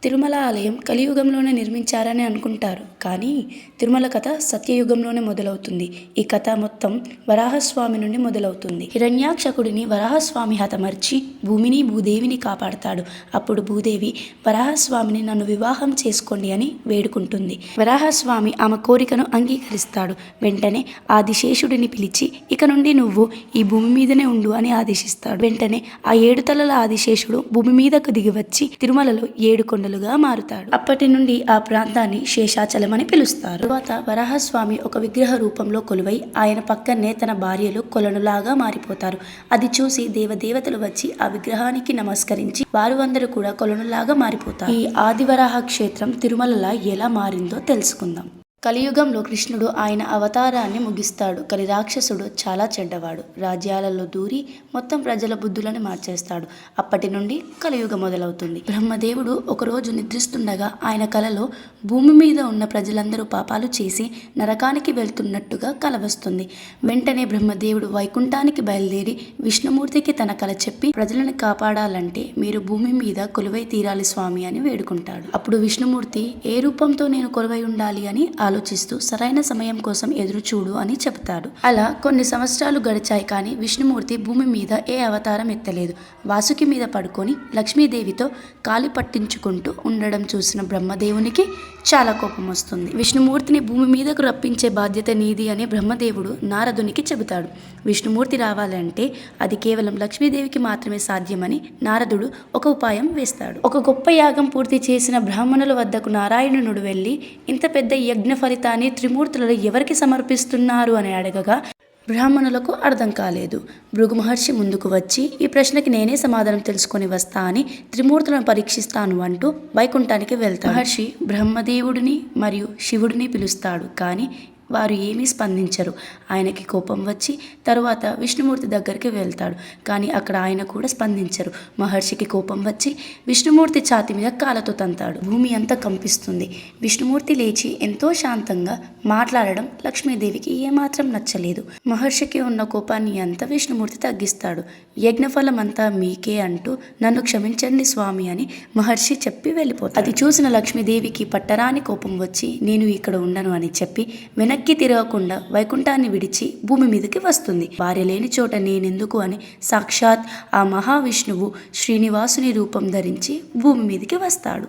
తిరుమల ఆలయం కలియుగంలోనే నిర్మించారని అనుకుంటారు, కానీ తిరుమల కథ సత్యయుగంలోనే మొదలవుతుంది. ఈ కథ మొత్తం వరాహస్వామి నుండి మొదలవుతుంది. హిరణ్యాక్షకుడిని వరాహస్వామి హతమర్చి భూమిని భూదేవిని కాపాడతాడు. అప్పుడు భూదేవి వరాహస్వామిని నన్ను వివాహం చేసుకోండి అని వేడుకుంటుంది. వరాహస్వామి ఆమె కోరికను అంగీకరిస్తాడు. వెంటనే ఆదిశేషుడిని పిలిచి ఇక నుండి నువ్వు ఈ భూమి మీదనే ఉండు అని ఆదేశిస్తాడు. వెంటనే ఆ 7 తలల ఆదిశేషుడు భూమి మీదకు దిగి వచ్చి తిరుమలలో 7 కొండలుగా మారుతాడు. అప్పటి నుండి ఆ ప్రాంతాన్ని శేషాచలం అని పిలుస్తారు. తరువాత వరాహస్వామి ఒక విగ్రహ రూపంలో కొలువై ఆయన పక్కనే తన భార్యలు కొలనులాగా మారిపోతారు. అది చూసి దేవదేవతలు వచ్చి ఆ విగ్రహానికి నమస్కరించి వారు అందరూ కూడా కొలనులాగా మారిపోతారు. ఈ ఆదివరాహ క్షేత్రం తిరుమలలా ఎలా మారిందో తెలుసుకుందాం. కలియుగంలో కృష్ణుడు ఆయన అవతారాన్ని ముగిస్తాడు. కలి రాక్షసుడు చాలా చెడ్డవాడు. రాజ్యాలలో దూరి మొత్తం ప్రజల బుద్ధులను మార్చేస్తాడు. అప్పటి నుండి కలియుగం మొదలవుతుంది. బ్రహ్మదేవుడు ఒకరోజు నిద్రిస్తుండగా ఆయన కలలో భూమి మీద ఉన్న ప్రజలందరూ పాపాలు చేసి నరకానికి వెళ్తున్నట్టుగా కల వస్తుంది. వెంటనే బ్రహ్మదేవుడు వైకుంఠానికి బయలుదేరి విష్ణుమూర్తికి తన కల చెప్పి ప్రజలను కాపాడాలంటే మీరు భూమి మీద కొలువై తీరాలి స్వామి అని వేడుకుంటాడు. అప్పుడు విష్ణుమూర్తి ఏ రూపంతో నేను కొలువై ఉండాలి అని ఆలోచిస్తూ సరైన సమయం కోసం ఎదురు చూడు అని చెబుతాడు. అలా కొన్ని సంవత్సరాలు గడిచాయి, కానీ విష్ణుమూర్తి భూమి మీద ఏ అవతారం ఎత్తలేదు. వాసుకి మీద పడుకొని లక్ష్మీదేవితో కాలి పట్టించుకుంటూ ఉండడం చూసిన బ్రహ్మదేవునికి చాలా కోపం వస్తుంది. విష్ణుమూర్తిని భూమి మీదకు రప్పించే బాధ్యత నీది అని బ్రహ్మదేవుడు నారదునికి చెబుతాడు. విష్ణుమూర్తి రావాలంటే అది కేవలం లక్ష్మీదేవికి మాత్రమే సాధ్యమని నారదుడు ఒక ఉపాయం వేస్తాడు. ఒక గొప్ప యాగం పూర్తి చేసిన బ్రాహ్మణుల వద్దకు నారాయణుడు వెళ్ళి ఇంత పెద్ద యజ్ఞ ఫలితాన్ని త్రిమూర్తులలో ఎవరికి సమర్పిస్తున్నారు అని అడగగా బ్రాహ్మణులకు అర్థం కాలేదు. భృగు మహర్షి ముందుకు వచ్చి ఈ ప్రశ్నకి నేనే సమాధానం తెలుసుకొని వస్తా అని త్రిమూర్తులను పరీక్షిస్తాను అంటూ వైకుంఠానికి వెళ్తాడు. మహర్షి బ్రహ్మదేవుడిని మరియు శివుడిని పిలుస్తాడు, కానీ వారు ఏమీ స్పందించరు. ఆయనకి కోపం వచ్చి తరువాత విష్ణుమూర్తి దగ్గరికి వెళ్తాడు, కానీ అక్కడ ఆయన కూడా స్పందించరు. మహర్షికి కోపం వచ్చి విష్ణుమూర్తి ఛాతి మీద కాళ్ళతో తంతాడు. భూమి అంతా కంపిస్తుంది. విష్ణుమూర్తి లేచి ఎంతో శాంతంగా మాట్లాడడం లక్ష్మీదేవికి ఏమాత్రం నచ్చలేదు. మహర్షికి ఉన్న కోపాన్ని అంతా విష్ణుమూర్తి తగ్గిస్తాడు. యజ్ఞఫలం అంతా మీకే అంటూ నన్ను క్షమించండి స్వామి అని మహర్షి చెప్పి వెళ్ళిపోతాడు. అది చూసిన లక్ష్మీదేవికి పట్టరాని కోపం వచ్చి నేను ఇక్కడ ఉండను అని చెప్పి వెనక్కి తిరగకుండా వైకుంఠాన్ని విడిచి భూమి మీదకి వస్తుంది. భార్య లేని చోట నేనెందుకు అని సాక్షాత్ ఆ మహావిష్ణువు శ్రీనివాసుని రూపం ధరించి భూమి మీదకి వస్తాడు.